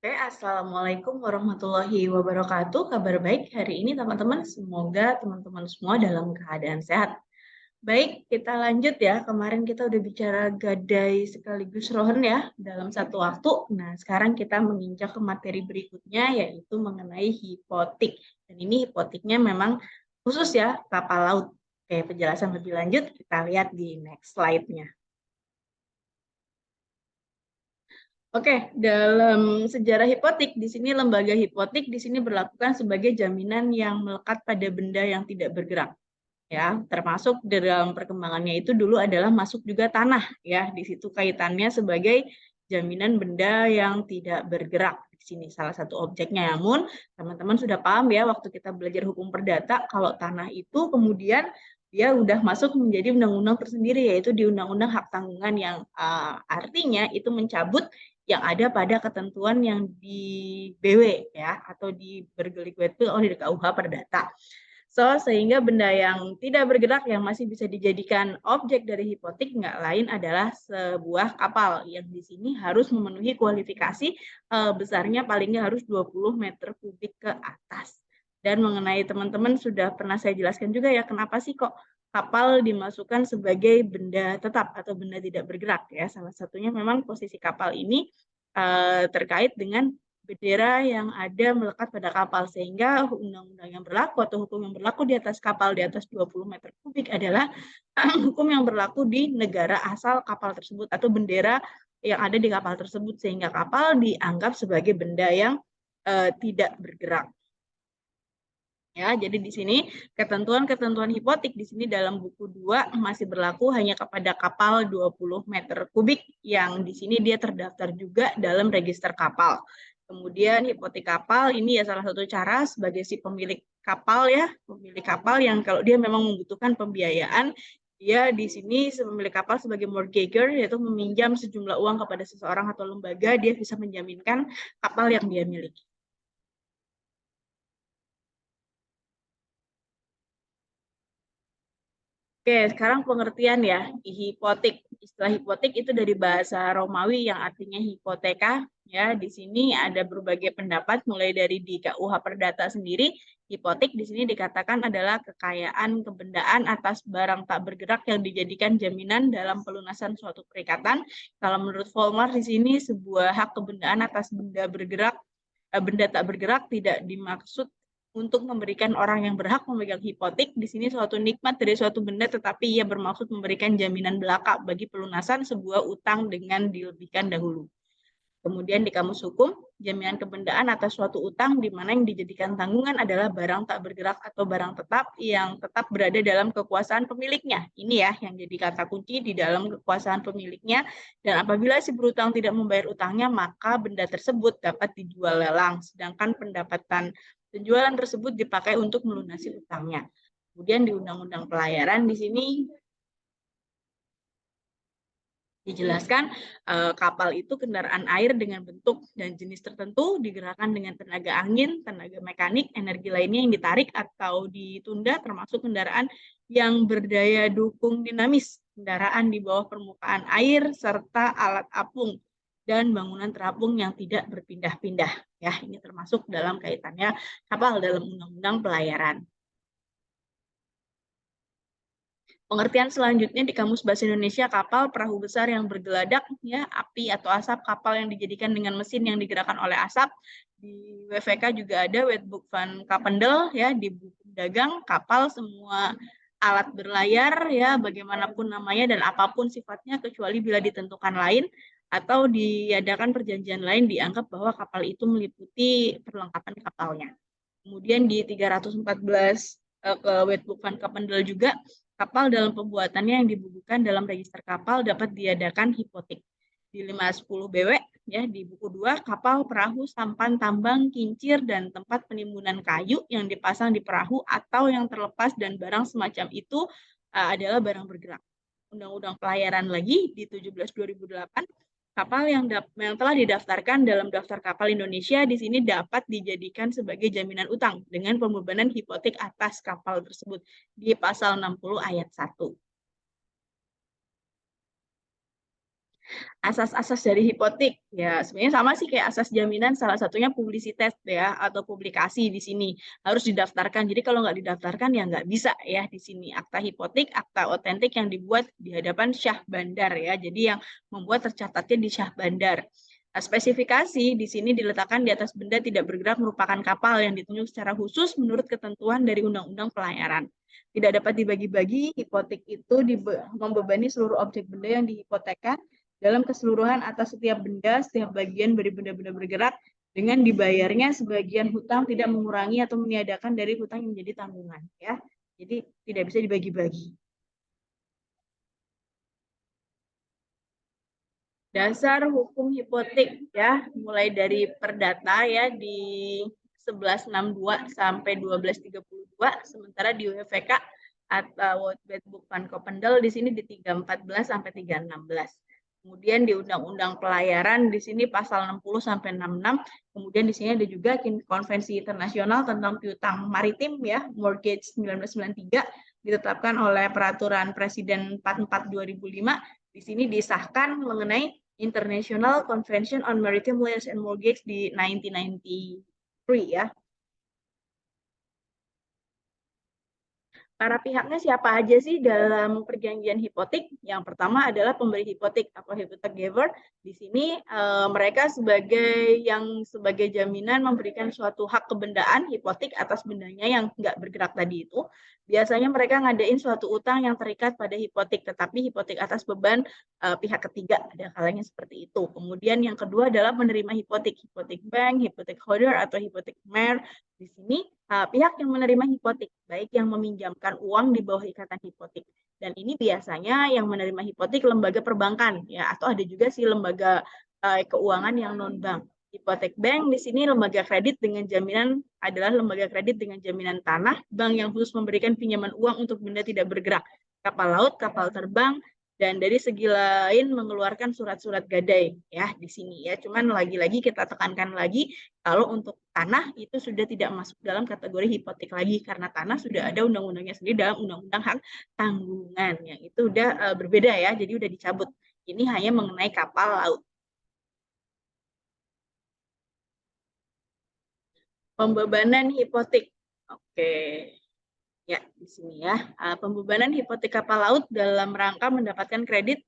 Oke, Assalamualaikum warahmatullahi wabarakatuh. Kabar baik hari ini teman-teman. Semoga teman-teman semua dalam keadaan sehat. Baik, kita lanjut ya. Kemarin kita udah bicara gadai sekaligus rohen ya dalam satu waktu. Nah, sekarang kita menginjak ke materi berikutnya yaitu mengenai hipotik. Dan ini hipotiknya memang khusus ya kapal laut. Oke, penjelasan lebih lanjut kita lihat di next slide-nya. Oke, dalam sejarah hipotik, di sini lembaga hipotik di sini berlakukan sebagai jaminan yang melekat pada benda yang tidak bergerak. Ya, termasuk dalam perkembangannya itu dulu adalah masuk juga tanah ya. Di situ kaitannya sebagai jaminan benda yang tidak bergerak. Di sini salah satu objeknya. Namun, teman-teman sudah paham ya waktu kita belajar hukum perdata kalau tanah itu kemudian dia udah masuk menjadi undang-undang tersendiri yaitu di Undang-Undang Hak Tanggungan yang artinya itu mencabut yang ada pada ketentuan yang di BW ya atau di bergelik-gelik oleh KUH Perdata. Sehingga benda yang tidak bergerak yang masih bisa dijadikan objek dari hipotik nggak lain adalah sebuah kapal yang di sini harus memenuhi kualifikasi besarnya palingnya harus 20 meter kubik ke atas. Dan mengenai teman-teman sudah pernah saya jelaskan juga ya kenapa sih kok kapal dimasukkan sebagai benda tetap atau benda tidak bergerak ya. Salah satunya memang posisi kapal ini terkait dengan bendera yang ada melekat pada kapal sehingga undang-undang yang berlaku atau hukum yang berlaku di atas kapal di atas 20 meter kubik adalah hukum yang berlaku di negara asal kapal tersebut atau bendera yang ada di kapal tersebut sehingga kapal dianggap sebagai benda yang tidak bergerak. Ya, jadi di sini ketentuan-ketentuan hipotik di sini dalam buku 2 masih berlaku hanya kepada kapal 20 meter kubik yang di sini dia terdaftar juga dalam register kapal. Kemudian hipotek kapal ini ya salah satu cara sebagai si pemilik kapal ya, pemilik kapal yang kalau dia memang membutuhkan pembiayaan, dia di sini pemilik kapal sebagai mortgager yaitu meminjam sejumlah uang kepada seseorang atau lembaga, dia bisa menjaminkan kapal yang dia miliki. Oke, sekarang pengertian ya, hipotik. Istilah hipotik itu dari bahasa Romawi yang artinya hipoteka. Ya, di sini ada berbagai pendapat, mulai dari di KUH Perdata sendiri, hipotik di sini dikatakan adalah kekayaan kebendaan atas barang tak bergerak yang dijadikan jaminan dalam pelunasan suatu perikatan. Kalau menurut Volmar di sini sebuah hak kebendaan atas benda bergerak, benda tak bergerak tidak dimaksud untuk memberikan orang yang berhak memegang hipotek di sini suatu nikmat dari suatu benda tetapi ia bermaksud memberikan jaminan belaka bagi pelunasan sebuah utang dengan dilebihkan dahulu. Kemudian di kamus hukum, jaminan kebendaan atas suatu utang di mana yang dijadikan tanggungan adalah barang tak bergerak atau barang tetap yang tetap berada dalam kekuasaan pemiliknya. Ini ya yang jadi kata kunci di dalam kekuasaan pemiliknya. Dan apabila si berutang tidak membayar utangnya, maka benda tersebut dapat dijual lelang. Sedangkan pendapatan penjualan tersebut dipakai untuk melunasi utangnya. Kemudian di Undang-Undang Pelayaran di sini dijelaskan kapal itu kendaraan air dengan bentuk dan jenis tertentu digerakkan dengan tenaga angin, tenaga mekanik, energi lainnya yang ditarik atau ditunda termasuk kendaraan yang berdaya dukung dinamis, kendaraan di bawah permukaan air serta alat apung dan bangunan terapung yang tidak berpindah-pindah. Ya, ini termasuk dalam kaitannya kapal dalam Undang-Undang Pelayaran. Pengertian selanjutnya di Kamus Bahasa Indonesia kapal perahu besar yang bergeladak ya api atau asap kapal yang dijadikan dengan mesin yang digerakkan oleh asap. Di WVK juga ada Wetboek van Kapendel ya di buku dagang kapal semua alat berlayar ya bagaimanapun namanya dan apapun sifatnya kecuali bila ditentukan lain atau diadakan perjanjian lain dianggap bahwa kapal itu meliputi perlengkapan kapalnya. Kemudian di 314 ke Wetboek van Kapendel juga kapal dalam pembuatannya yang dibukukan dalam register kapal dapat diadakan hipotek. Di 510 BW ya di buku 2 kapal, perahu, sampan, tambang, kincir dan tempat penimbunan kayu yang dipasang di perahu atau yang terlepas dan barang semacam itu adalah barang bergerak. Undang-Undang Pelayaran lagi di 17/2008 kapal yang telah didaftarkan dalam daftar kapal Indonesia di sini dapat dijadikan sebagai jaminan utang dengan pembebanan hipotek atas kapal tersebut di pasal 60 ayat 1. Asas-asas dari hipotek ya sebenarnya sama sih kayak asas jaminan, salah satunya publisitas ya atau publikasi di sini harus didaftarkan. Jadi kalau nggak didaftarkan ya nggak bisa ya di sini akta hipotek, akta otentik yang dibuat di hadapan Syah Bandar ya. Jadi yang membuat tercatatnya di Syah Bandar. Nah, spesifikasi di sini diletakkan di atas benda tidak bergerak merupakan kapal yang ditunjuk secara khusus menurut ketentuan dari Undang-Undang Pelayaran. Tidak dapat dibagi-bagi, hipotek itu membebani seluruh objek benda yang dihipotekkan dalam keseluruhan atas setiap benda, setiap bagian dari benda-benda bergerak dengan dibayarnya sebagian hutang tidak mengurangi atau meniadakan dari hutang yang menjadi tanggungan ya. Jadi tidak bisa dibagi-bagi. Dasar hukum hipotek ya, mulai dari Perdata ya di 1162 sampai 1232, sementara di WFK atau World Bad Book Van Coppendel di sini di 314 sampai 316. Kemudian di Undang-Undang Pelayaran di sini pasal 60 sampai 66. Kemudian di sini ada juga Konvensi Internasional tentang Piutang Maritim ya, Mortgage 1993 ditetapkan oleh Peraturan Presiden 44 2005. Di sini disahkan mengenai International Convention on Maritime Loans and Mortgage di 1993 ya. Para pihaknya siapa aja sih dalam perjanjian hipotek? Yang pertama adalah pemberi hipotek atau hypothec giver. Di sini mereka sebagai jaminan memberikan suatu hak kebendaan hipotek atas bendanya yang nggak bergerak tadi itu. Biasanya mereka ngadain suatu utang yang terikat pada hipotek, tetapi hipotek atas beban pihak ketiga, ada kalanya seperti itu. Kemudian yang kedua adalah menerima hipotek bank, hipotek holder atau hipotek mayor. Di sini pihak yang menerima hipotek, baik yang meminjamkan uang di bawah ikatan hipotek. Dan ini biasanya yang menerima hipotek lembaga perbankan, ya, atau ada juga sih lembaga keuangan yang non-bank. Hipotek bank di sini lembaga kredit dengan jaminan adalah lembaga kredit dengan jaminan tanah, bank yang khusus memberikan pinjaman uang untuk benda tidak bergerak, kapal laut, kapal terbang, dan dari segi lain mengeluarkan surat-surat gadai ya di sini ya. Cuman lagi-lagi kita tekankan lagi kalau untuk tanah itu sudah tidak masuk dalam kategori hipotek lagi karena tanah sudah ada undang-undangnya sendiri dalam undang-undang hak tanggungan yang itu udah berbeda ya. Jadi udah dicabut. Ini hanya mengenai kapal laut. Pembebanan hipotek. Oke. Ya, di sini ya. Pembebanan hipotek kapal laut dalam rangka mendapatkan kredit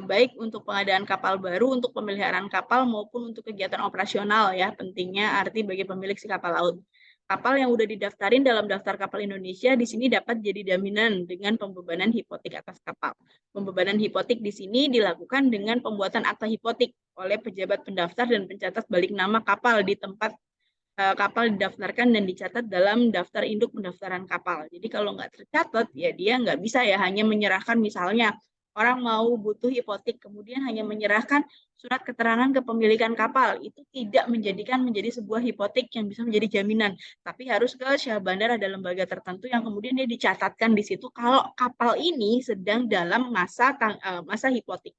baik untuk pengadaan kapal baru, untuk pemeliharaan kapal maupun untuk kegiatan operasional ya. Pentingnya arti bagi pemilik si kapal laut. Kapal yang sudah didaftarin dalam daftar kapal Indonesia di sini dapat jadi jaminan dengan pembebanan hipotek atas kapal. Pembebanan hipotek di sini dilakukan dengan pembuatan akta hipotek oleh pejabat pendaftar dan pencatat balik nama kapal di tempat kapal didaftarkan dan dicatat dalam daftar induk pendaftaran kapal. Jadi kalau nggak tercatat, ya dia nggak bisa ya hanya menyerahkan misalnya orang mau butuh hipotek, kemudian hanya menyerahkan surat keterangan kepemilikan kapal. Itu tidak menjadi sebuah hipotek yang bisa menjadi jaminan. Tapi harus ke Syah Bandar, ada lembaga tertentu yang kemudian dia dicatatkan di situ kalau kapal ini sedang dalam masa hipotek.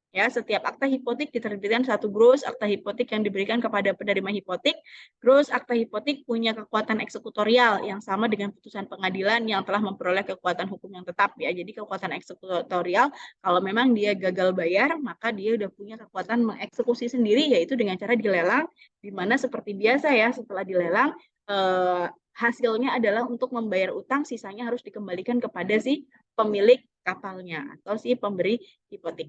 Ya, setiap akta hipotek diterbitkan satu gross akta hipotek yang diberikan kepada penerima hipotek. Gross akta hipotek punya kekuatan eksekutorial yang sama dengan putusan pengadilan yang telah memperoleh kekuatan hukum yang tetap ya. Jadi kekuatan eksekutorial kalau memang dia gagal bayar, maka dia udah punya kekuatan mengeksekusi sendiri yaitu dengan cara dilelang, di mana seperti biasa ya setelah dilelang hasilnya adalah untuk membayar utang, sisanya harus dikembalikan kepada si pemilik kapalnya atau si pemberi hipotek.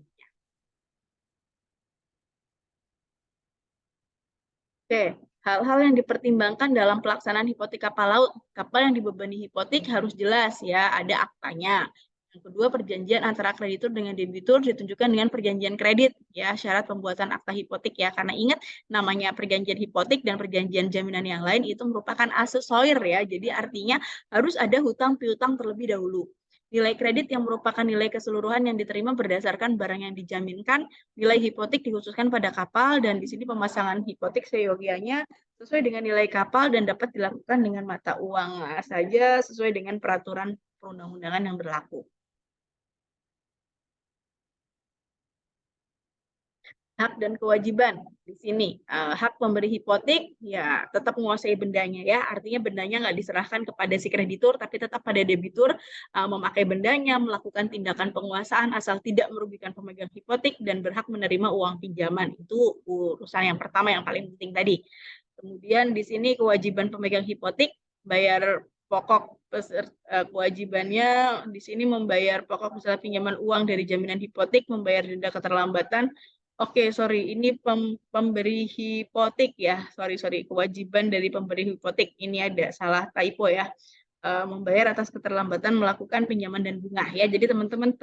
Oke, hal-hal yang dipertimbangkan dalam pelaksanaan hipotek kapal laut. Kapal yang dibebani hipotek harus jelas ya, ada aktanya. Yang kedua, perjanjian antara kreditur dengan debitur ditunjukkan dengan perjanjian kredit ya, syarat pembuatan akta hipotek ya. Karena ingat namanya perjanjian hipotek dan perjanjian jaminan yang lain itu merupakan aksesorir ya. Jadi artinya harus ada hutang piutang terlebih dahulu. Nilai kredit yang merupakan nilai keseluruhan yang diterima berdasarkan barang yang dijaminkan. Nilai hipotek dikhususkan pada kapal dan di sini pemasangan hipotek seyogianya sesuai dengan nilai kapal dan dapat dilakukan dengan mata uang saja sesuai dengan peraturan perundang-undangan yang berlaku. hak dan kewajiban di sini. Hak pemberi hipotek ya tetap menguasai bendanya ya, artinya bendanya nggak diserahkan kepada si kreditur, tapi tetap pada debitur memakai bendanya, melakukan tindakan penguasaan asal tidak merugikan pemegang hipotek dan berhak menerima uang pinjaman. Itu urusan yang pertama yang paling penting tadi. Kemudian di sini kewajiban pemegang hipotek bayar pokok kewajibannya di sini membayar pokok misalnya pinjaman uang dari jaminan hipotek, membayar denda keterlambatan. Oke, sorry, ini pemberi hipotek ya. Sorry, kewajiban dari pemberi hipotek. Ini ada salah typo ya. Membayar atas keterlambatan melakukan pinjaman dan bunga ya. Jadi teman-teman,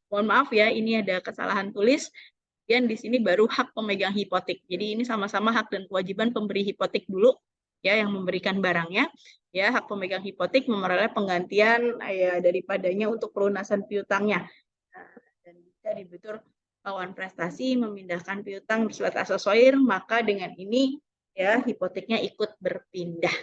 mohon maaf ya, ini ada kesalahan tulis. Dan di sini baru hak pemegang hipotek. Jadi ini sama-sama hak dan kewajiban pemberi hipotek dulu ya yang memberikan barangnya. Ya, hak pemegang hipotek memperoleh penggantian ya daripadanya untuk pelunasan piutangnya. Dan jika debitur lawan prestasi memindahkan piutang bersifat aksesorir, maka dengan ini ya hipoteknya ikut berpindah.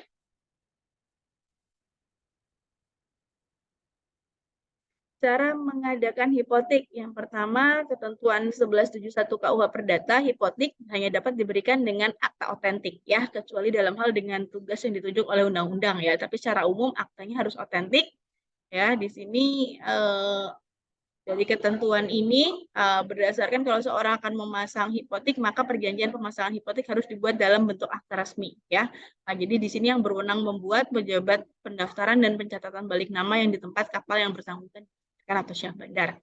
Cara mengadakan hipotek yang pertama, ketentuan 1171 KUH Perdata, hipotek hanya dapat diberikan dengan akta otentik ya, kecuali dalam hal dengan tugas yang ditunjuk oleh undang-undang ya. Tapi secara umum aktanya harus otentik ya. Di sini dari ketentuan ini berdasarkan kalau seorang akan memasang hipotek, maka perjanjian pemasangan hipotek harus dibuat dalam bentuk akta resmi ya. Nah, jadi di sini yang berwenang membuat pejabat pendaftaran dan pencatatan balik nama yang di tempat kapal yang bersangkutan atau syah bandar.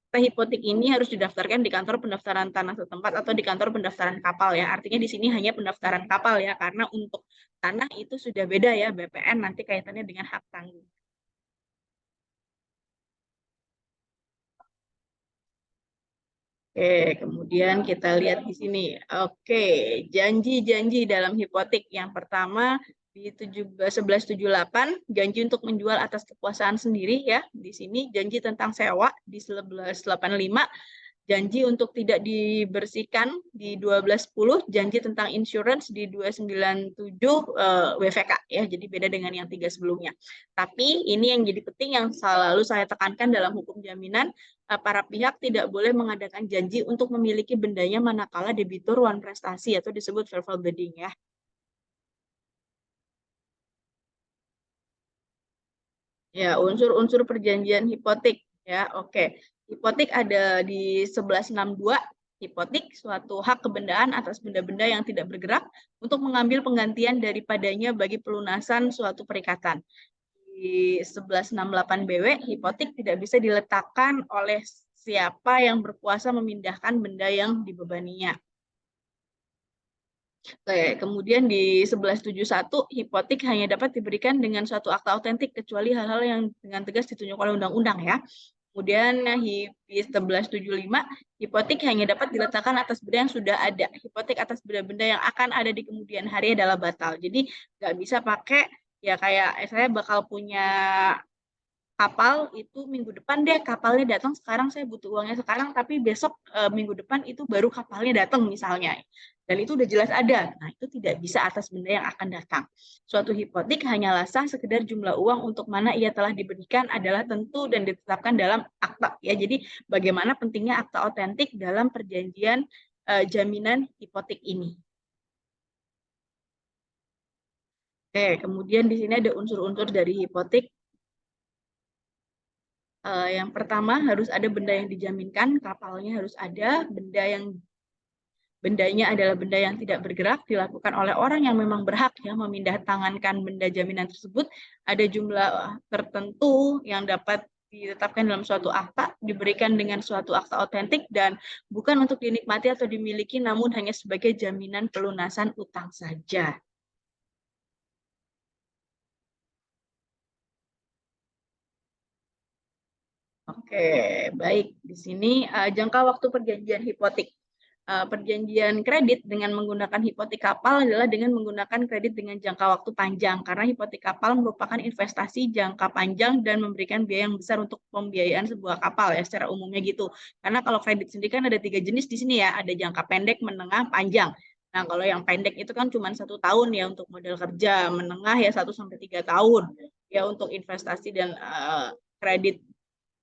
Hipotek ini harus didaftarkan di kantor pendaftaran tanah setempat atau di kantor pendaftaran kapal ya. Artinya di sini hanya pendaftaran kapal ya, karena untuk tanah itu sudah beda ya, BPN nanti kaitannya dengan hak tanggung. Oke, kemudian kita lihat di sini. Oke, janji-janji dalam hipotek. Yang pertama di 1178, janji untuk menjual atas kekuasaan sendiri ya. Di sini janji tentang sewa di 1185, janji untuk tidak dibersihkan di 1210, janji tentang insurance di 297 WVK ya. Jadi beda dengan yang 3 sebelumnya. Tapi ini yang jadi penting yang selalu saya tekankan dalam hukum jaminan, para pihak tidak boleh mengadakan janji untuk memiliki bendanya manakala debitur wan prestasi atau disebut verbal bidding ya. Ya, unsur-unsur perjanjian hipotek ya. Oke. Hipotek ada di 1162. Hipotek suatu hak kebendaan atas benda-benda yang tidak bergerak untuk mengambil penggantian daripadanya bagi pelunasan suatu perikatan. Di 1168 BW, hipotek tidak bisa diletakkan oleh siapa yang berkuasa memindahkan benda yang dibebaninya. Oke, kemudian di 1171, hipotek hanya dapat diberikan dengan suatu akta otentik kecuali hal-hal yang dengan tegas ditunjuk oleh undang-undang ya. Kemudian di 1175, hipotek hanya dapat diletakkan atas benda yang sudah ada. Hipotek atas benda-benda yang akan ada di kemudian hari adalah batal. Jadi nggak bisa pakai ya kayak saya bakal punya kapal itu minggu depan deh kapalnya datang, sekarang saya butuh uangnya sekarang tapi besok minggu depan itu baru kapalnya datang misalnya, dan itu udah jelas ada. Nah, itu tidak bisa atas benda yang akan datang. Suatu hipotek hanyalah sah sekedar jumlah uang untuk mana ia telah diberikan adalah tentu dan ditetapkan dalam akta ya. Jadi bagaimana pentingnya akta otentik dalam perjanjian jaminan hipotek ini. Oke, kemudian di sini ada unsur-unsur dari hipotek. Yang pertama harus ada benda yang dijaminkan, kapalnya harus ada, bendanya adalah benda yang tidak bergerak, dilakukan oleh orang yang memang berhak ya memindahtangankan benda jaminan tersebut, ada jumlah tertentu yang dapat ditetapkan dalam suatu akta, diberikan dengan suatu akta otentik dan bukan untuk dinikmati atau dimiliki namun hanya sebagai jaminan pelunasan utang saja. Oke, baik. Di sini jangka waktu perjanjian hipotek. Perjanjian kredit dengan menggunakan hipotek kapal adalah dengan menggunakan kredit dengan jangka waktu panjang, karena hipotek kapal merupakan investasi jangka panjang dan memberikan biaya yang besar untuk pembiayaan sebuah kapal ya secara umumnya gitu. Karena kalau kredit sendiri kan ada 3 jenis di sini ya, ada jangka pendek, menengah, panjang. Nah, kalau yang pendek itu kan cuma 1 tahun ya untuk modal kerja, menengah ya 1 sampai 3 tahun ya untuk investasi dan kredit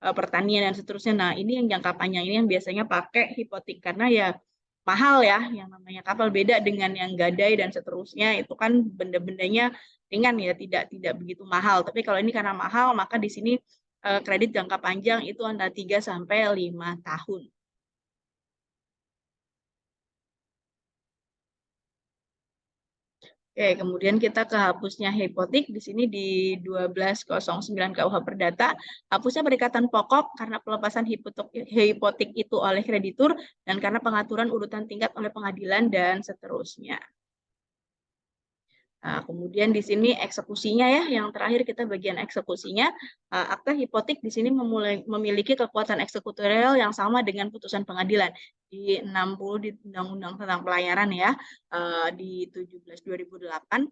pertanian dan seterusnya. Nah, ini yang jangka panjang ini yang biasanya pakai hipotek karena ya mahal ya, yang namanya kapal beda dengan yang gadai dan seterusnya, itu kan benda-bendanya ringan ya, tidak begitu mahal. Tapi kalau ini karena mahal, maka di sini kredit jangka panjang itu antara 3 sampai 5 tahun. Oke, kemudian kita ke hapusnya hipotek di sini di 1209 KUH Perdata. Hapusnya perikatan pokok karena pelepasan hipotek itu oleh kreditur dan karena pengaturan urutan tingkat oleh pengadilan dan seterusnya. Nah, kemudian di sini eksekusinya ya, yang terakhir kita bagian eksekusinya. Akta hipotek di sini memiliki kekuatan eksekutorial yang sama dengan putusan pengadilan di 60 di Undang-Undang tentang Pelayaran ya, di 17 2008.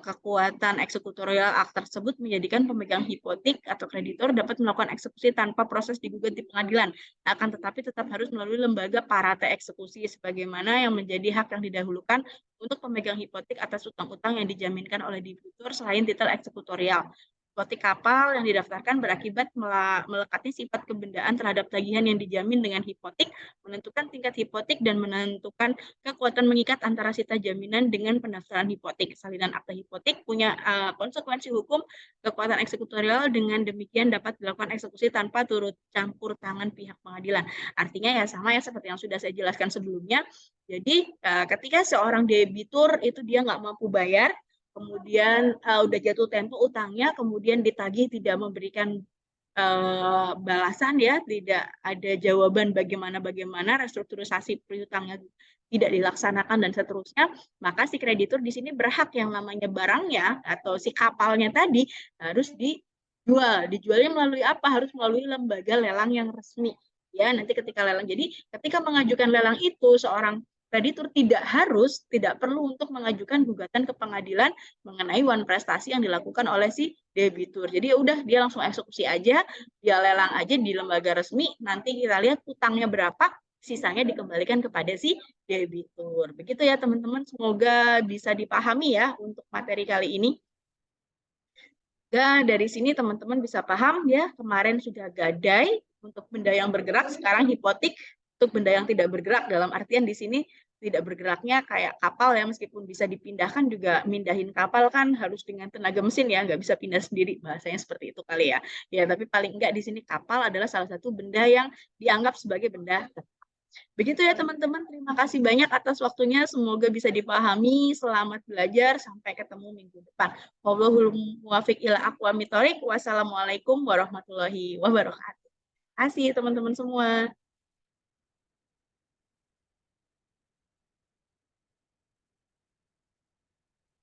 Kekuatan eksekutorial akta tersebut menjadikan pemegang hipotek atau kreditor dapat melakukan eksekusi tanpa proses digugat di pengadilan. Akan tetapi tetap harus melalui lembaga parate eksekusi sebagaimana yang menjadi hak yang didahulukan untuk pemegang hipotek atas utang-utang yang dijaminkan oleh debitur selain titel eksekutorial. Hipotek kapal yang didaftarkan berakibat melekatnya sifat kebendaan terhadap tagihan yang dijamin dengan hipotek, menentukan tingkat hipotek dan menentukan kekuatan mengikat antara sita jaminan dengan pendaftaran hipotek. Salinan akta hipotek punya konsekuensi hukum kekuatan eksekutorial, dengan demikian dapat dilakukan eksekusi tanpa turut campur tangan pihak pengadilan. Artinya ya sama ya seperti yang sudah saya jelaskan sebelumnya. Jadi ketika seorang debitur itu dia nggak mampu bayar, kemudian udah jatuh tempo utangnya, kemudian ditagih tidak memberikan balasan ya, tidak ada jawaban bagaimana restrukturisasi piutangnya tidak dilaksanakan dan seterusnya, maka si kreditur di sini berhak yang namanya barangnya atau si kapalnya tadi harus dijual. Dijualnya melalui apa? Harus melalui lembaga lelang yang resmi. Ya, nanti ketika lelang. Jadi, ketika mengajukan lelang itu seorang kreditur tidak perlu untuk mengajukan gugatan ke pengadilan mengenai wan prestasi yang dilakukan oleh si debitur. Jadi ya udah dia langsung eksekusi aja, dia lelang aja di lembaga resmi, nanti kita lihat utangnya berapa, sisanya dikembalikan kepada si debitur. Begitu ya teman-teman, semoga bisa dipahami ya untuk materi kali ini. Dan dari sini teman-teman bisa paham ya, kemarin sudah gadai untuk benda yang bergerak, sekarang hipotek untuk benda yang tidak bergerak. Dalam artian di sini tidak bergeraknya kayak kapal ya, meskipun bisa dipindahkan juga mindahin kapal kan harus dengan tenaga mesin ya, nggak bisa pindah sendiri, bahasanya seperti itu kali ya. Ya, tapi paling enggak di sini kapal adalah salah satu benda yang dianggap sebagai benda. Begitu ya teman-teman, terima kasih banyak atas waktunya, semoga bisa dipahami, selamat belajar, sampai ketemu minggu depan. Wallahul muwaffiq ila aqwamit thoriq. Wassalamualaikum warahmatullahi wabarakatuh. Terima kasih teman-teman semua.